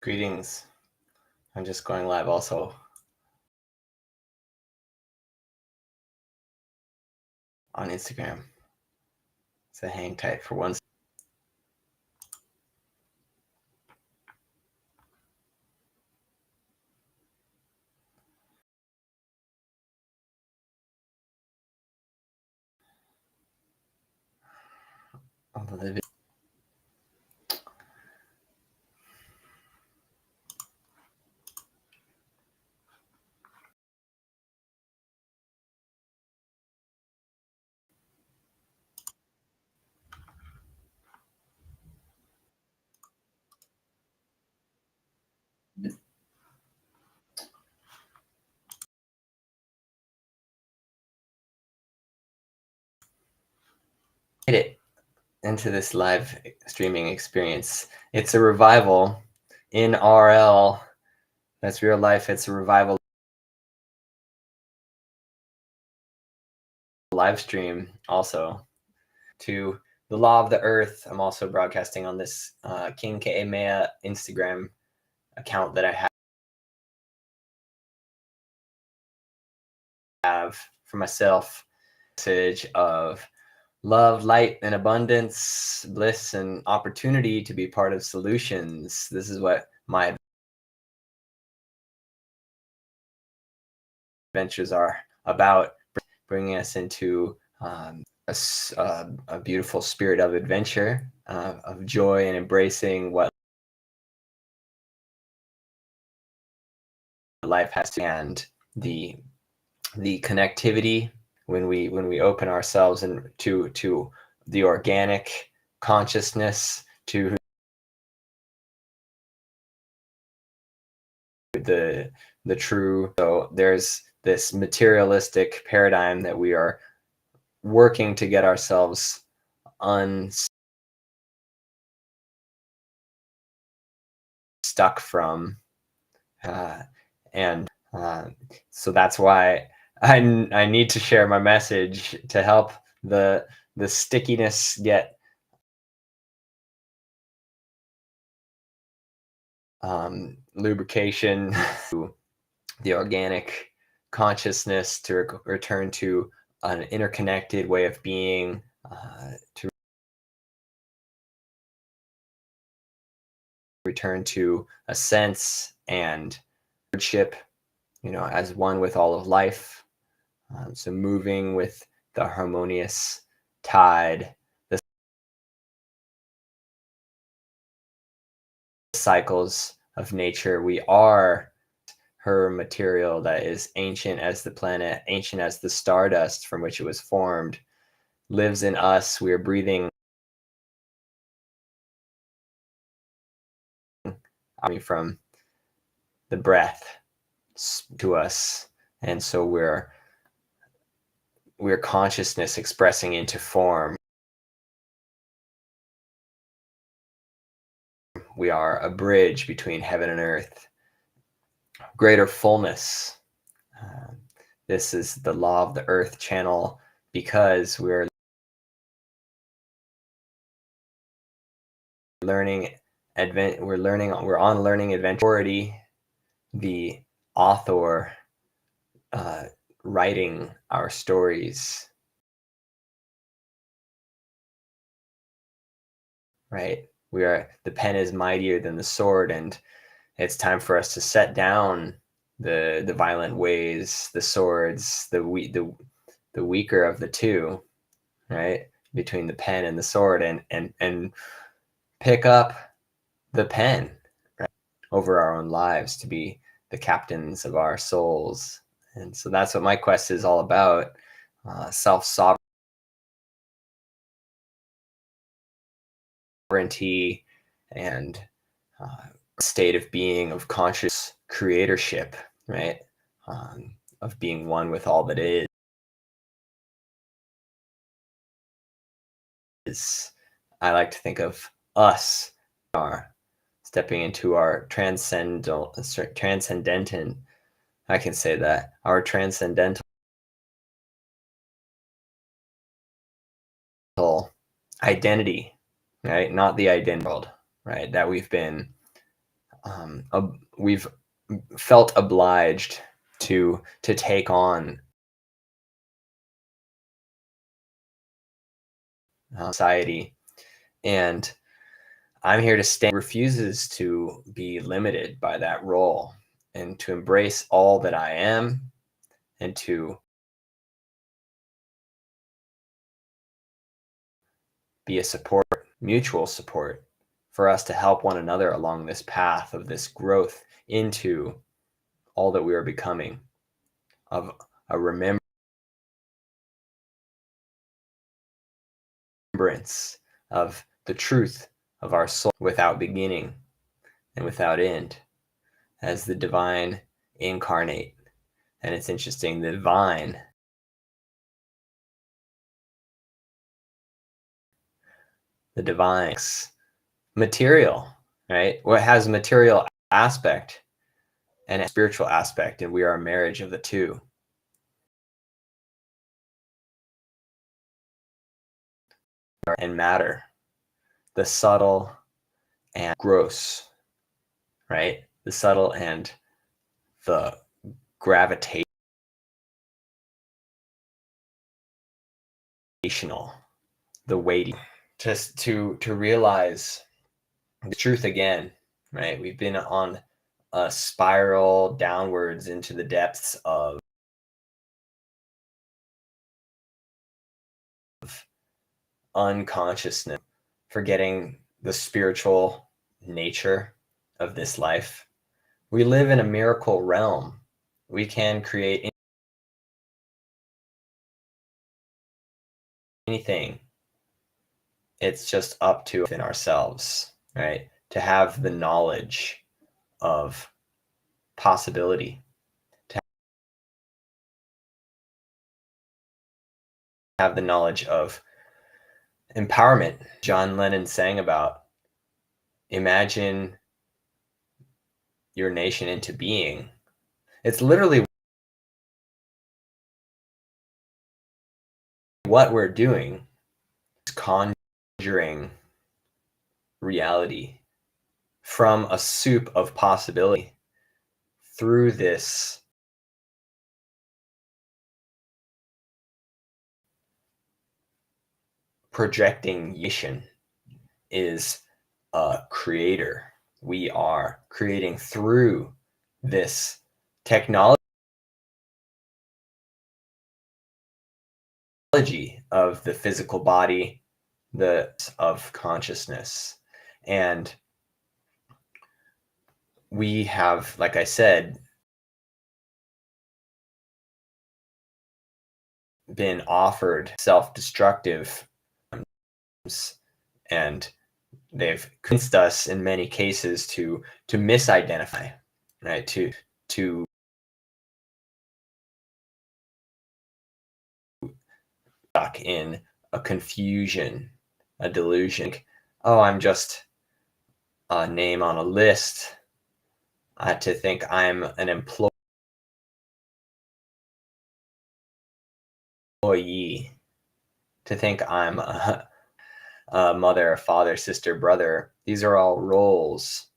Greetings. I'm just going live also on Instagram. So hang tight for 1 second. It into this live streaming experience. It's a revival in RL. That's real life. It's a revival live stream also to the Law of the Earth. I'm also broadcasting on this King K. Mea Instagram account that I have for myself. Message of love, light, and abundance, bliss, and opportunity to be part of solutions. This is what my adventures are about, bringing us into a beautiful spirit of adventure, of joy, and embracing what life has to, and the connectivity when we open ourselves and to the organic consciousness, to the true. So there's this materialistic paradigm that we are working to get ourselves unstuck from, and so that's why I need to share my message to help the stickiness get lubrication, the organic consciousness, to return to an interconnected way of being, to return to a sense and stewardship, as one with all of life. So moving with the harmonious tide, the cycles of nature. We are her material that is ancient as the planet, ancient as the stardust from which it was formed, lives in us. We are breathing from the breath to us, and so we're consciousness expressing into form. We are a bridge between heaven and earth, greater fullness. This is the Law of the Earth channel, because we're learning we're on learning adventure. The author writing our stories, right? The pen is mightier than the sword, and it's time for us to set down the violent ways, the swords, the weaker of the two, right? Between the pen and the sword, and pick up the pen, right, over our own lives, to be the captains of our souls. And so that's what my quest is all about. Self-sovereignty and state of being, of conscious creatorship, right? Of being one with all that is. I like to think of us are stepping into our transcendental. I can say that our transcendental identity, right? Not the identity world, right? That we've been we've felt obliged to take on society. And I'm here to stay, refuses to be limited by that role and to embrace all that I am and to be a support, mutual support for us to help one another along this path of this growth into all that we are becoming, of a remembrance of the truth of our soul without beginning and without end, as the divine incarnate. And it's interesting, the divine material, right? What has a material aspect and a spiritual aspect, and we are a marriage of the two. And matter, the subtle and gross, right? The subtle and the gravitational, the weighty, just to realize the truth again, right? We've been on a spiral downwards into the depths of unconsciousness, forgetting the spiritual nature of this life. We live in a miracle realm. We can create anything. It's just up to within ourselves, right? To have the knowledge of possibility, to have the knowledge of empowerment. John Lennon sang about, imagine your nation into being. It's literally what we're doing, is conjuring reality from a soup of possibility through this projecting nation is a creator. We are creating through this technology of the physical body, of consciousness. And we have, like I said, been offered self-destructive, and they've convinced us in many cases to misidentify, right? To stuck in a confusion, a delusion. Oh, I'm just a name on a list. To think I'm an employee, to think I'm a mother, a father, sister, brother. These are all roles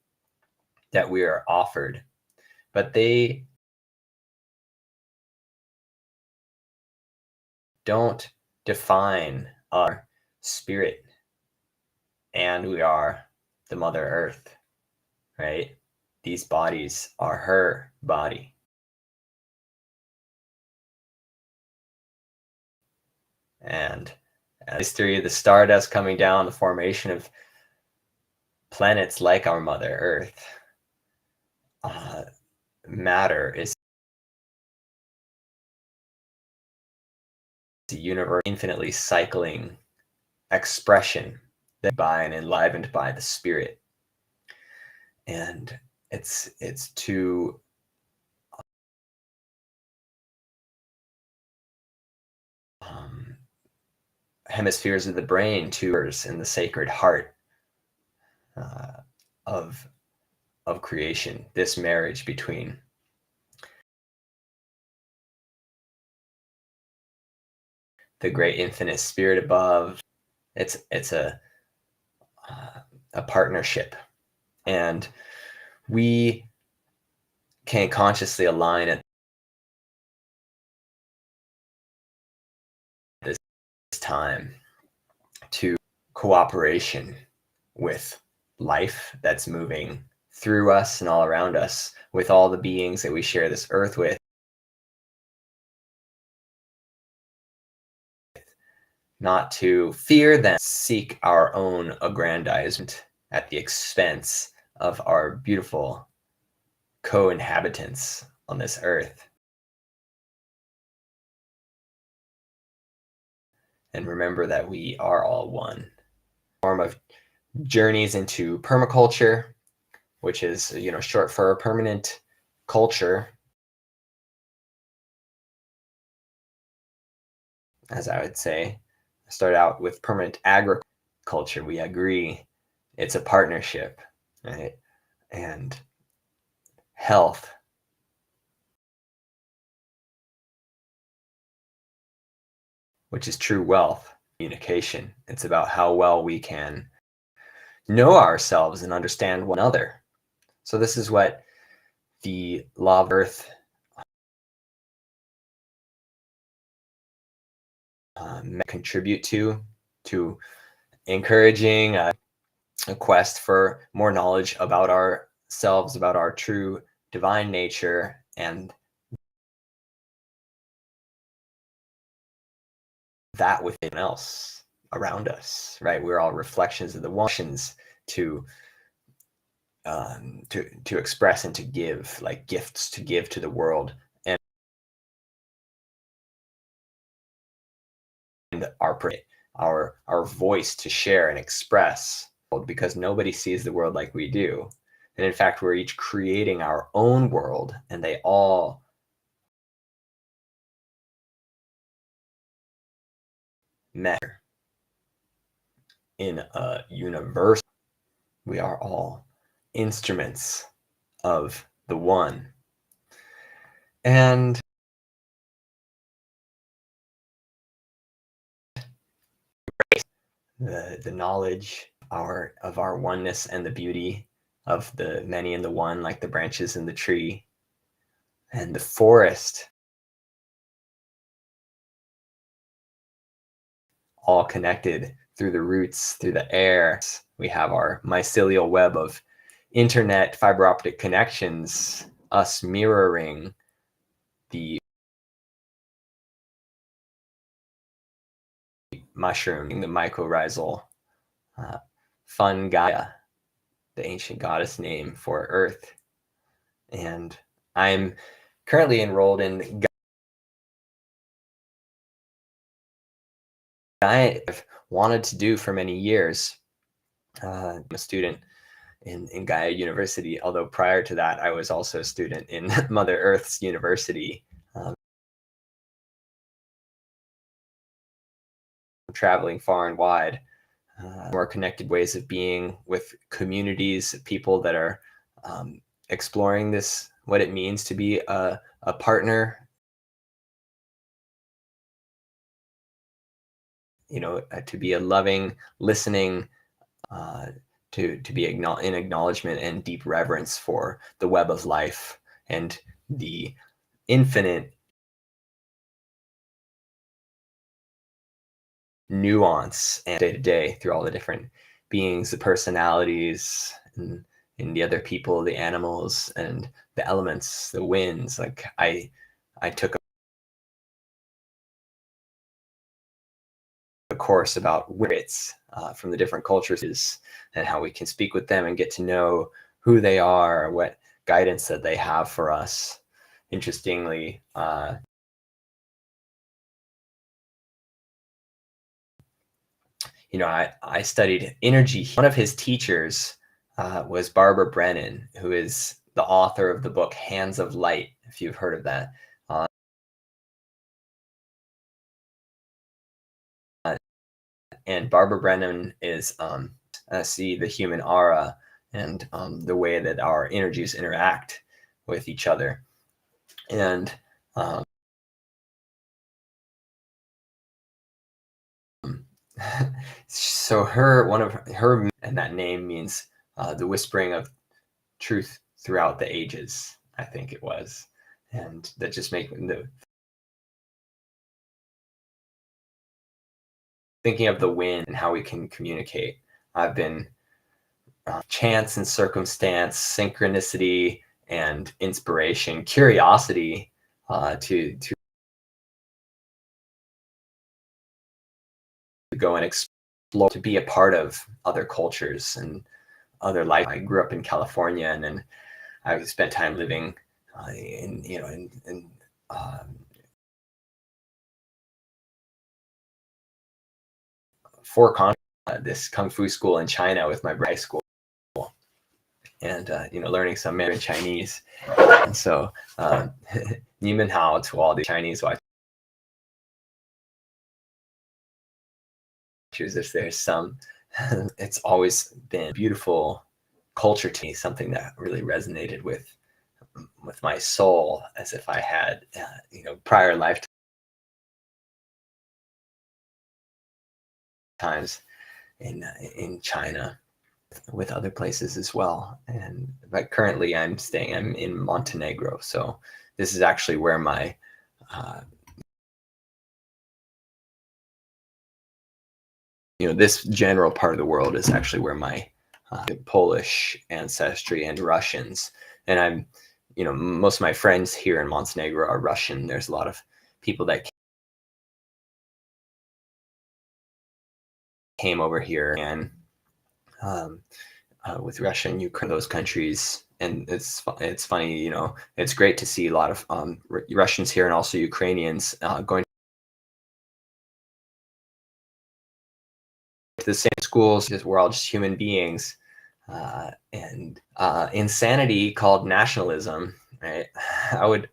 that we are offered, but they don't define our spirit. And we are the Mother Earth, right? These bodies are her body. And history of the stardust coming down, the formation of planets like our Mother Earth, matter is the universe, infinitely cycling expression that by and enlivened by the spirit. And it's to hemispheres of the brain, to in the sacred heart of creation, this marriage between the great infinite spirit above. It's a partnership, and we can consciously align at this time to cooperation with life that's moving through us and all around us, with all the beings that we share this earth with, not to fear them, seek our own aggrandizement at the expense of our beautiful co-inhabitants on this earth. And remember that we are all one. Form of journeys into permaculture, which is, short for permanent culture, as I would say. Start out with permanent agriculture. We agree it's a partnership, right? And health, which is true wealth, communication. It's about how well we can know ourselves and understand one another. So this is what the law of earth contribute to encouraging a quest for more knowledge about ourselves, about our true divine nature, and that within else around us, right? We're all reflections of the ones to express and to give, like gifts to give to the world, and our voice to share and express, because nobody sees the world like we do. And in fact, we're each creating our own world, and they all matter in a universe. We are all instruments of the one. And the knowledge of our oneness and the beauty of the many and the one, like the branches in the tree and the forest, all connected through the roots, through the air. We have our mycelial web of internet fiber optic connections, us mirroring the mushroom, the mycorrhizal fungi, the ancient goddess name for earth. And I'm currently enrolled in I've wanted to do for many years. I'm a student in Gaia University, although prior to that, I was also a student in Mother Earth's university, traveling far and wide, more connected ways of being with communities, people that are exploring this, what it means to be a partner, to be a loving, listening, to be in acknowledgement and deep reverence for the web of life and the infinite nuance and day to day through all the different beings, the personalities, and the other people, the animals, and the elements, the winds. Like I took a course about spirits from the different cultures and how we can speak with them and get to know who they are, what guidance that they have for us. Interestingly, I studied energy. One of his teachers was Barbara Brennan, who is the author of the book Hands of Light, if you've heard of that. And Barbara Brennan is see the human aura and the way that our energies interact with each other. And so one of her, and that name means the whispering of truth throughout the ages, I think it was. And that just make thinking of the wind and how we can communicate. I've been chance and circumstance, synchronicity and inspiration, curiosity to go and explore, to be a part of other cultures and other life. I grew up in California, and then I spent time living in four continents, this kung fu school in China with my high school, and learning some Mandarin Chinese. And so Ni Men Hao to all the Chinese watchers. If there's some, it's always been beautiful culture to me, something that really resonated with my soul, as if I had prior lifetimes in China, with other places as well. And but currently I'm in Montenegro, so this is actually where my this general part of the world is actually where my Polish ancestry and Russians, and I'm most of my friends here in Montenegro are Russian. There's a lot of people that came over here, and with Russia and Ukraine, those countries. And it's funny, it's great to see a lot of Russians here and also Ukrainians going to the same schools, because we're all just human beings. And insanity called nationalism, right? I would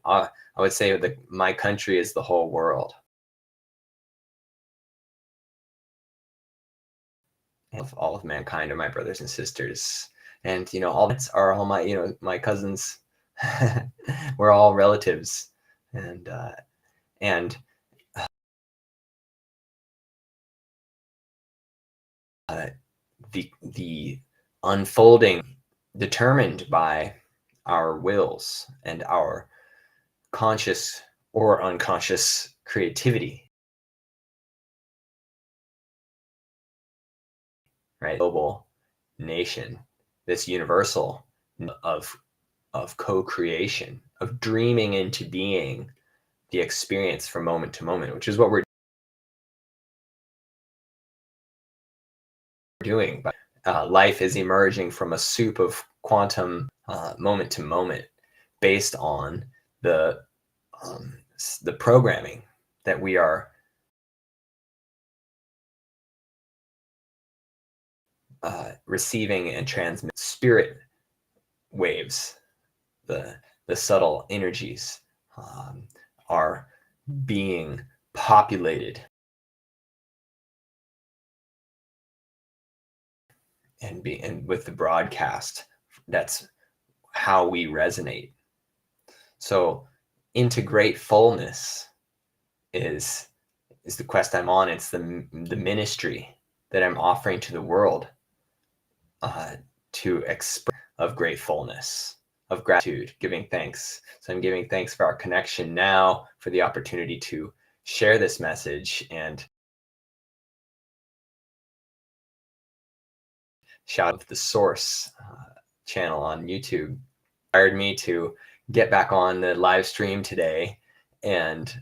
say that my country is the whole world. All of mankind are my brothers and sisters, and all are all my my cousins. We're all relatives, and and the unfolding determined by our wills and our conscious or unconscious creativity, right? Global nation, this universal of co-creation, of dreaming into being the experience from moment to moment, which is what we're doing. But life is emerging from a soup of quantum moment to moment, based on the programming that we are receiving and transmit. Spirit waves, the subtle energies are being populated and with the broadcast. That's how we resonate. So integrate fullness is the quest I'm on. It's the ministry that I'm offering to the world, to express of gratefulness, of gratitude, giving thanks. So I'm giving thanks for our connection now, for the opportunity to share this message, and shout out the Source channel on YouTube. Inspired me to get back on the live stream today, and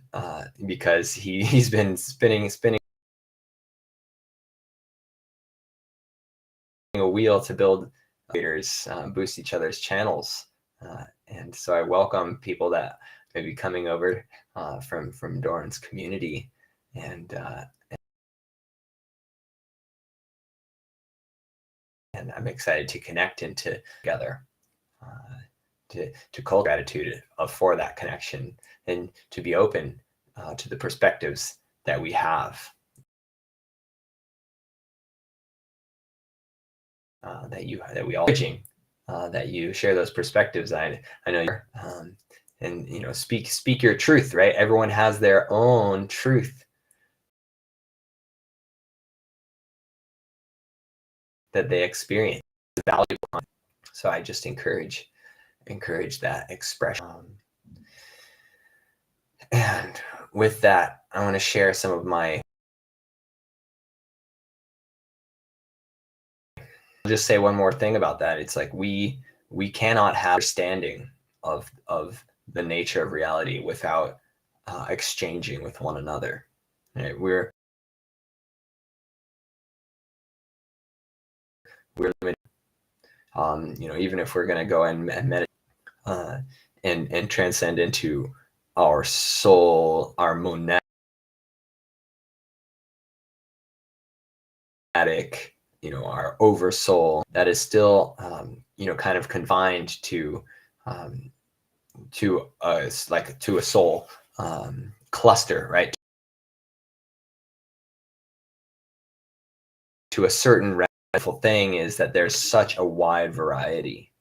because he's been spinning a wheel to build creators, boost each other's channels, and so I welcome people that may be coming over from Doran's community, and I'm excited to connect and to together, to cultivate gratitude for that connection, and to be open to the perspectives that we have, that we all that you share those perspectives. I know you're, and speak your truth, right? Everyone has their own truth that they experience, valuable. So I just encourage encourage that expression. And with that, I want to share some of my, I'll just say one more thing about that. It's like we cannot have understanding of the nature of reality without exchanging with one another. Right? We're limited. Even if we're going to go and meditate and transcend into our soul, our monadic, our oversoul, that is still, kind of confined to a soul cluster, right? To a certain thing is that there's such a wide variety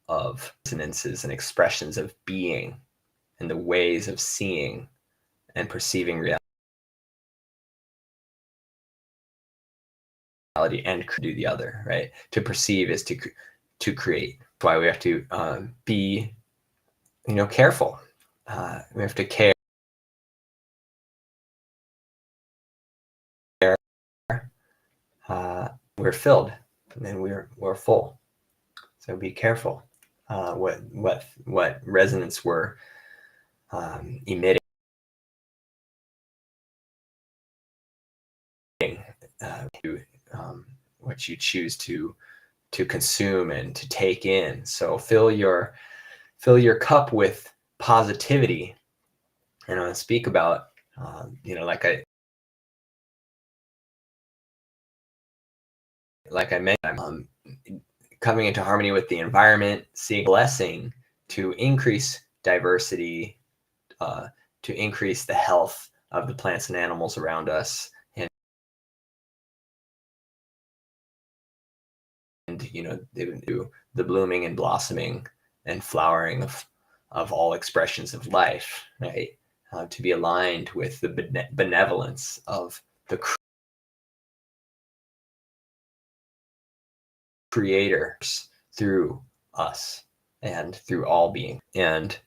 of resonances and expressions of being and the ways of seeing and perceiving reality and do the other, right? To perceive is to create. That's why we have to be, careful. We have to care. We're filled, and then we're full. So be careful what resonance we're emitting. What you choose to consume and to take in. So fill your cup with positivity. And I want to speak about, like I mentioned, coming into harmony with the environment, seeing blessing to increase diversity, to increase the health of the plants and animals around us, and the blooming and blossoming and flowering of all expressions of life, right? To be aligned with the benevolence of the creators through us and through all being. And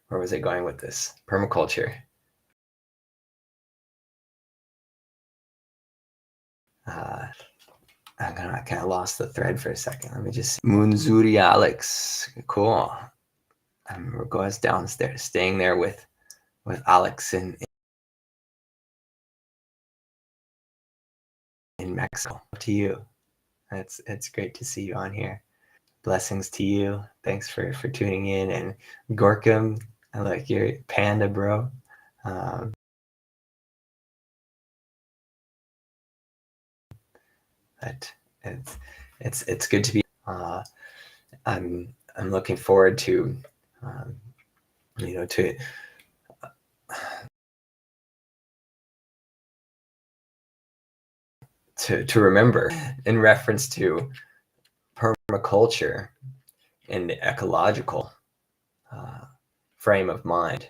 where was I going with this? Permaculture. I kind of lost the thread for a second. Let me just see. Munzuri Alex. Cool. We're going downstairs, staying there with Alex in Mexico. To you. It's great to see you on here. Blessings to you. Thanks for tuning in. And Gorkum, I like your panda, bro. But it's good to be. I'm looking forward to to remember in reference to permaculture and the ecological frame of mind.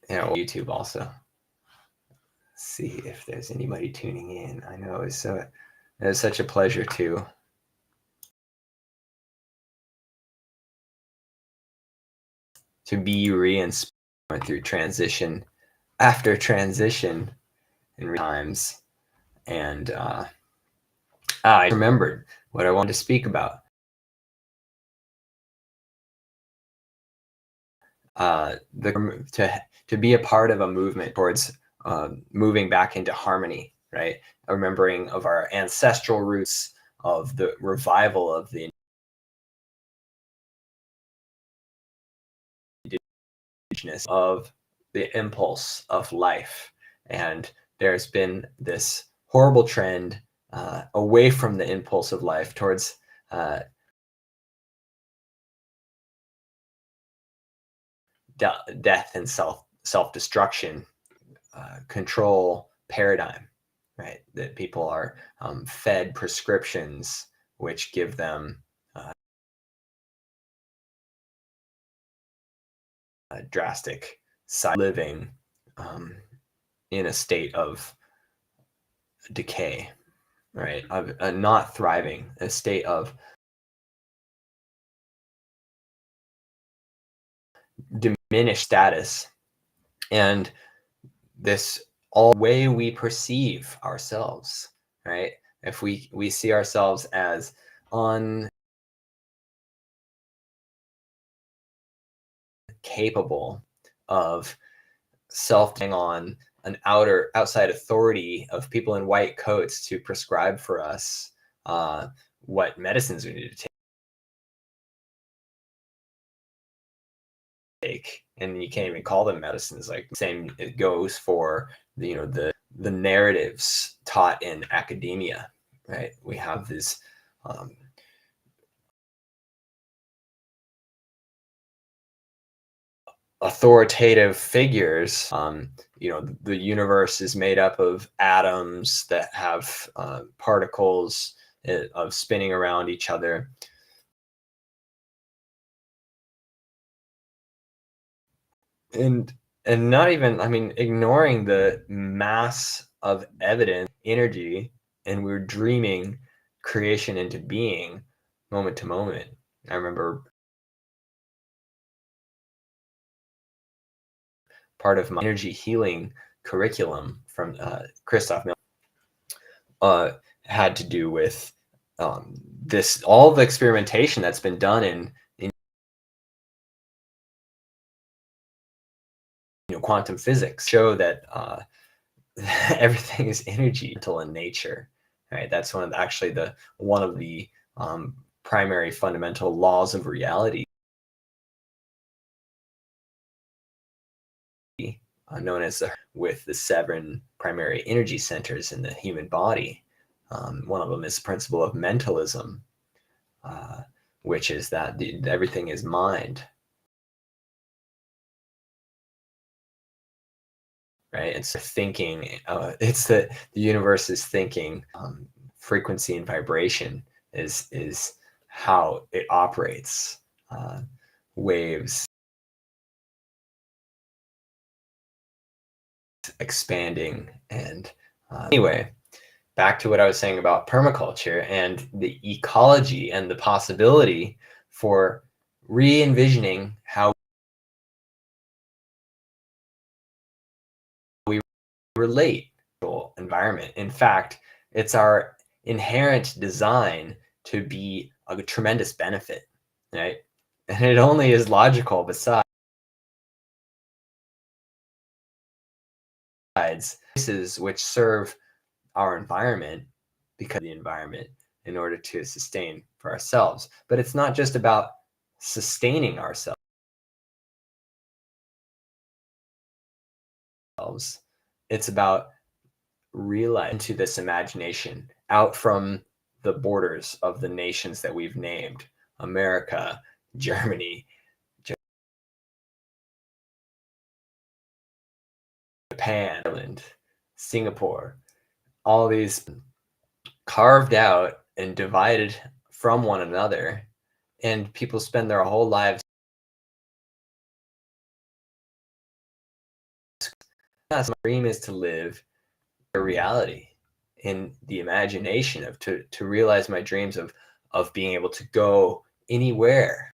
YouTube also. See if there's anybody tuning in. I know it was such a pleasure to be re-inspired through transition after transition in times. And I remembered what I wanted to speak about. To be a part of a movement towards moving back into harmony, right? Remembering of our ancestral roots, of the revival of the indigenous, of the impulse of life. And there's been this horrible trend away from the impulse of life towards death and self-destruction control paradigm, right? That people are fed prescriptions which give them drastic living um, in a state of decay, right? Of not thriving, a state of diminished status. And this all way we perceive ourselves, right? If we see ourselves as incapable of on an outside authority of people in white coats to prescribe for us what medicines we need to take, and you can't even call them medicines. Like, same it goes for the narratives taught in academia, right? We have this um, authoritative figures. The universe is made up of atoms that have particles of spinning around each other. And not even, I mean, ignoring the mass of evident energy, and we're dreaming creation into being moment to moment. I remember part of my energy healing curriculum from Christoph Miller had to do with this, all the experimentation that's been done in quantum physics show that everything is energy in nature, right? That's one of the primary fundamental laws of reality, known as with the 7 primary energy centers in the human body. One of them is the principle of mentalism, which is that everything is mind, right? It's thinking. It's the universe is thinking. Frequency and vibration is how it operates. Waves expanding, and anyway, back to what I was saying about permaculture and the ecology and the possibility for re-envisioning how we relate to environment. In fact, it's our inherent design to be a tremendous benefit, right? And it only is logical besides places which serve our environment because of the environment in order to sustain for ourselves. But it's not just about sustaining ourselves. It's about realizing into this imagination out from the borders of the nations that we've named: America, Germany, Japan, Ireland, Singapore, all these carved out and divided from one another, and people spend their whole lives. My dream is to live a reality in the imagination of to realize my dreams of being able to go anywhere,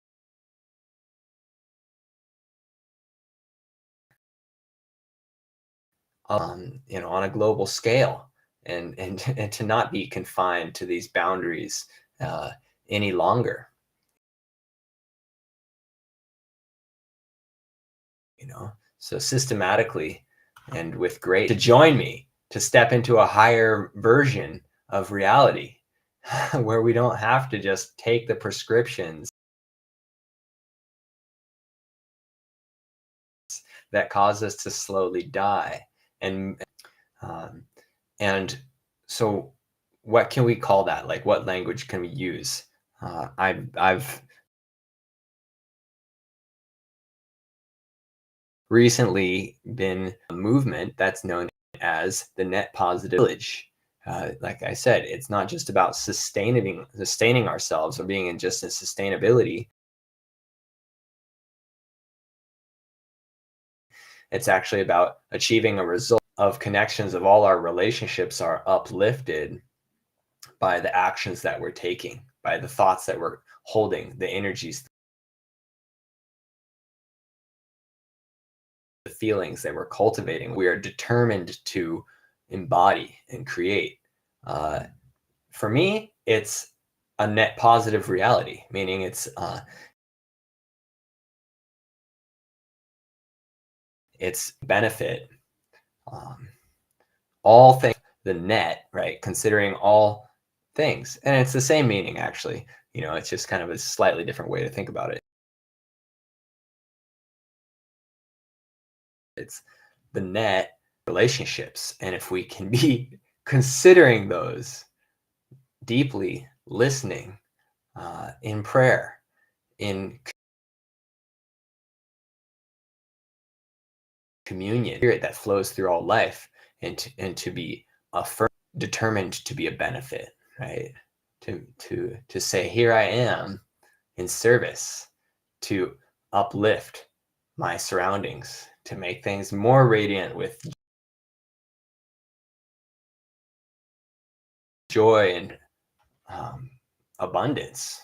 on a global scale, and and to not be confined to these boundaries uh, any longer. So systematically and with great to join me to step into a higher version of reality where we don't have to just take the prescriptions that cause us to slowly die. And and so what can we call that? Like, what language can we use? I've recently been a movement that's known as the net positive village. Like I said, it's not just about sustaining ourselves or being in just a sustainability. It's actually about achieving a result of connections of all our relationships are uplifted by the actions that we're taking, by the thoughts that we're holding, the energies, the feelings that we're cultivating. We are determined to embody and create. For me, it's a net positive reality, meaning it's benefit, um, all things, the net, right? Considering all things, and it's the same meaning actually. It's just kind of a slightly different way to think about it. It's the net relationships, and if we can be considering those deeply, listening, in prayer, in communion, spirit that flows through all life, and to be determined to be a benefit, right? To say, here I am in service to uplift my surroundings, to make things more radiant with joy and abundance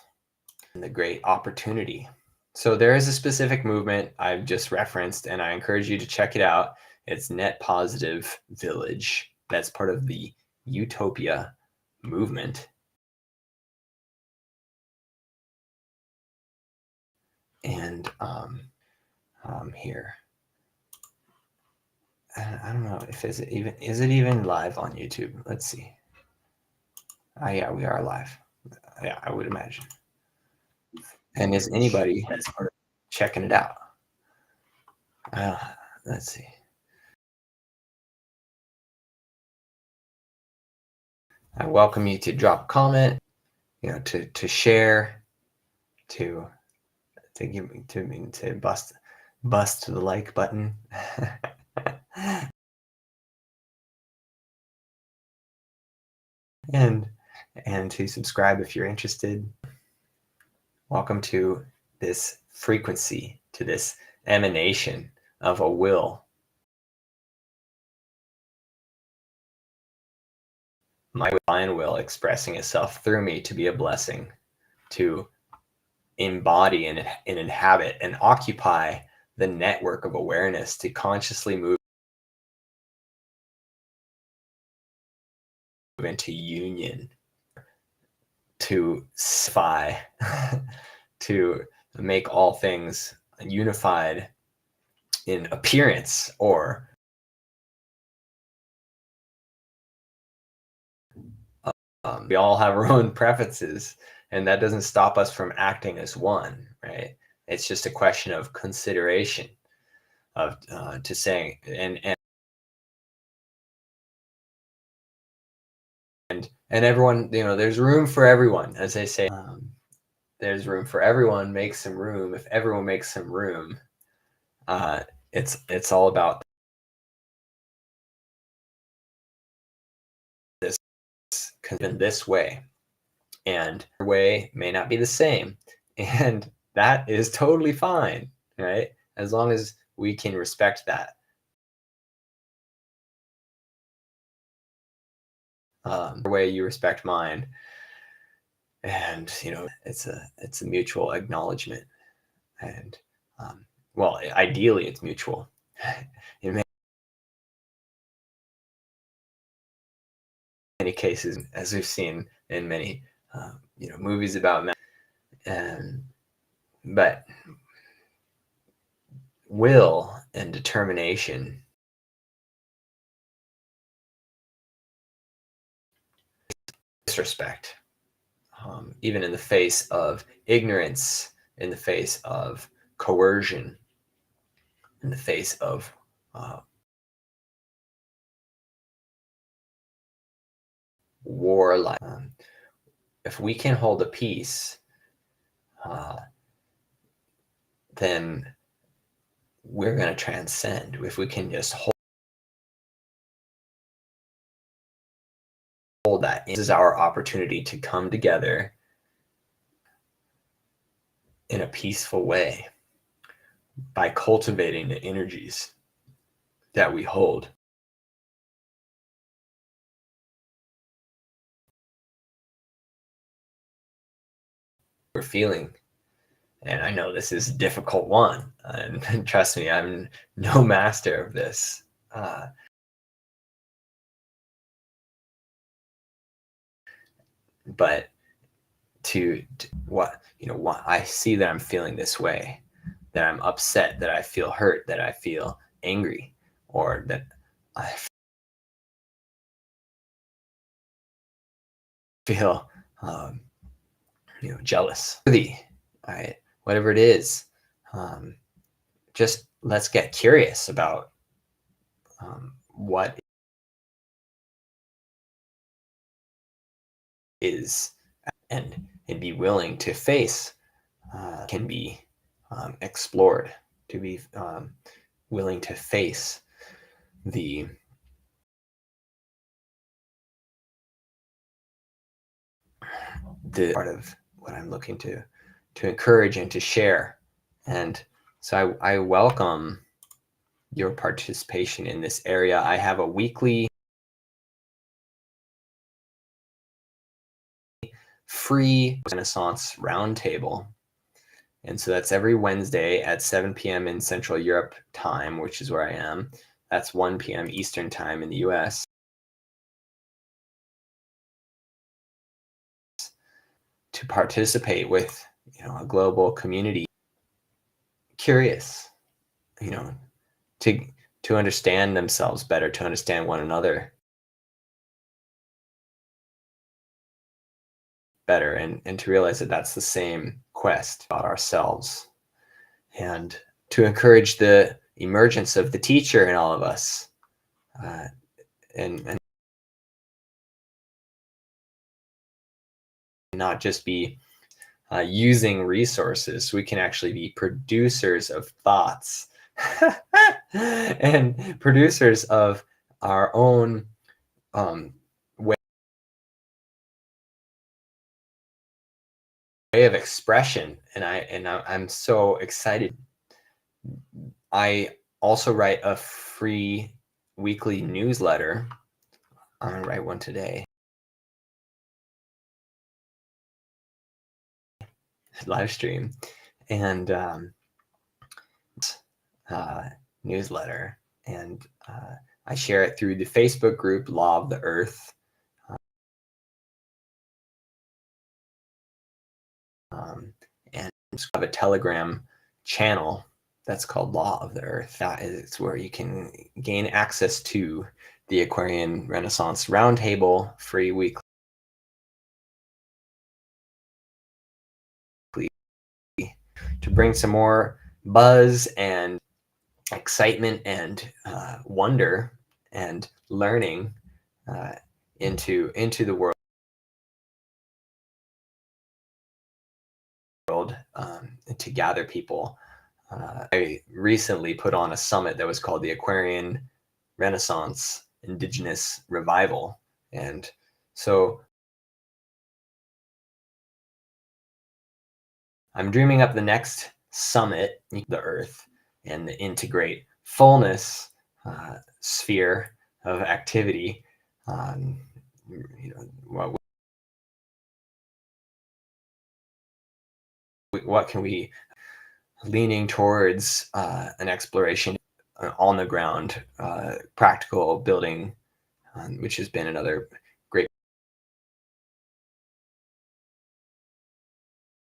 and the great opportunity. So there is a specific movement I've just referenced, and I encourage you to check it out. It's Net Positive Village. That's part of the Utopia movement. And here, I don't know if is it even live on YouTube? Let's see. Yeah, we are live. Yeah, I would imagine. And is anybody that's part of checking it out? Let's see. I welcome you to drop a comment, to share, to bust the like button. and to subscribe if you're interested. Welcome to this frequency, to this emanation of a will. My divine will expressing itself through me to be a blessing, to embody and inhabit and occupy the network of awareness, to consciously move into union, to sphy, to make all things unified in appearance, or we all have our own preferences, and that doesn't stop us from acting as one, right? It's just a question of consideration of to saying and everyone, there's room for everyone, as they say. There's room for everyone. Make some room. If everyone makes some room, it's all about this in this way, and your way may not be the same, and that is totally fine, right? As long as we can respect that. The way you respect mine, and it's a mutual acknowledgement, and well, ideally it's mutual. In many cases, as we've seen in many movies about men, but will and determination, disrespect, even in the face of ignorance, in the face of coercion, in the face of war. If we can hold a peace, then we're going to transcend. If we can just hold that, this is our opportunity to come together in a peaceful way by cultivating the energies that we hold. We're feeling. And I know this is a difficult one. And trust me, I'm no master of this. Uh, but to what, what I see that I'm feeling this way, that I'm upset, that I feel hurt, that I feel angry, or that I feel, jealous. All right, whatever it is, um, just let's get curious about what is, and be willing to face, can be explored, to be willing to face the part of what I'm looking to encourage and to share. And so I welcome your participation in this area. I have a weekly free Renaissance Roundtable. And so that's every Wednesday at 7 p.m. in Central Europe time, which is where I am. That's 1 p.m. Eastern time in the US. To participate with, a global community, curious, to to understand themselves better, to understand one another better, and to realize that that's the same quest about ourselves, and to encourage the emergence of the teacher in all of us, uh, and not just be using resources. We can actually be producers of thoughts and producers of our own way of expression. And I'm so excited. I also write a free weekly newsletter. I'm gonna write one today. Live stream and newsletter, and I share it through the Facebook group Law of the Earth. And I have a Telegram channel that's called Law of the Earth. That is where you can gain access to the Aquarian Renaissance Roundtable free weekly, to bring some more buzz and excitement and wonder and learning into the world, to gather people. I recently put on a summit that was called the Aquarian Renaissance Indigenous Revival. And so I'm dreaming up the next summit, the Earth, and the integrate fullness sphere of activity. What can we, leaning towards an exploration on the ground, practical building, which has been another great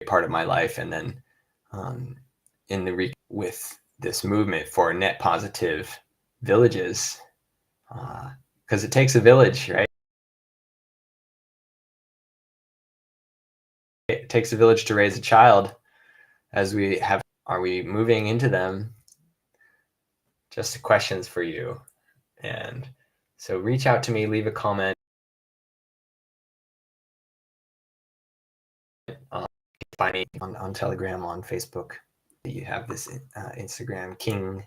part of my life. And then in the with this movement for net positive villages, because it takes a village, right? It takes a village to raise a child. As we have, are we moving into them? Just questions for you. And so reach out to me, leave a comment. Find me on Telegram, on Facebook. You have this Instagram, King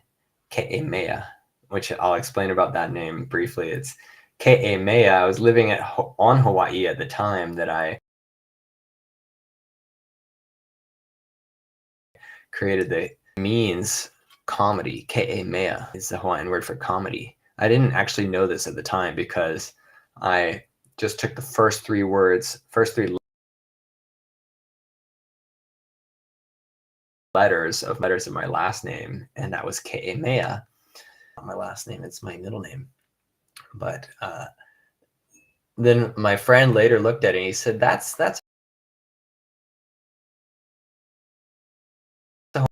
K.A. Maya, which I'll explain about that name briefly. It's K.A. Maya. I was living on Hawaii at the time that I created the means comedy. Ke'e mea is the Hawaiian word for comedy. I didn't actually know this at the time because I just took the first three letters of my last name, and that was Ke'e mea. Not my last name, it's my middle name. But then my friend later looked at it and he said, that's a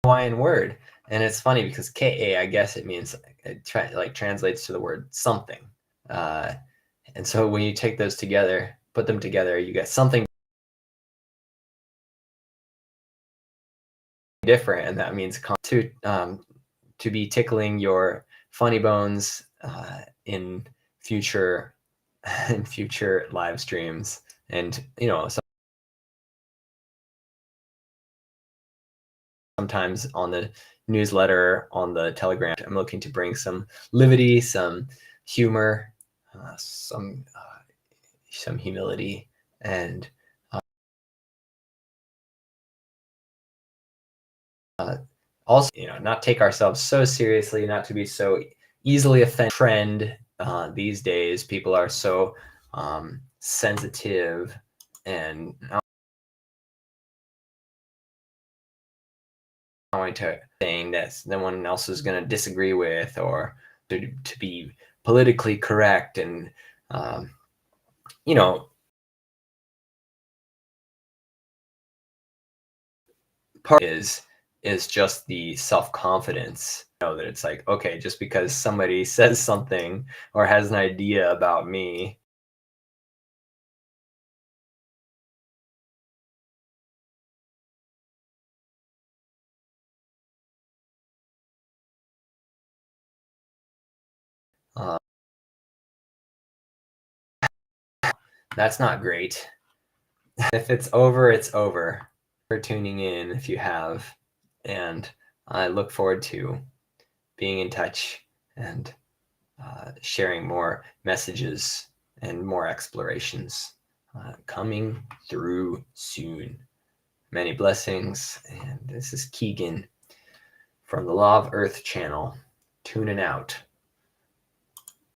Hawaiian word. And it's funny because Ke'e, I guess it means, like translates to the word something. And so when you take those together, put them together, you get something different, and that means to be tickling your funny bones in future in future live streams. And sometimes on the newsletter, on the Telegram, I'm looking to bring some levity, some humor, some humility, and also, not take ourselves so seriously, not to be so easily offended. Trend these days, people are so sensitive and not going to saying that no one else is going to disagree with, or to be politically correct. And part is just the self-confidence, that it's like, okay, just because somebody says something or has an idea about me, that's not great. If it's over, it's over. For tuning in, if you have, and I look forward to being in touch and sharing more messages and more explorations coming through soon. Many blessings, and this is Keegan from the Law of Earth channel, tuning out.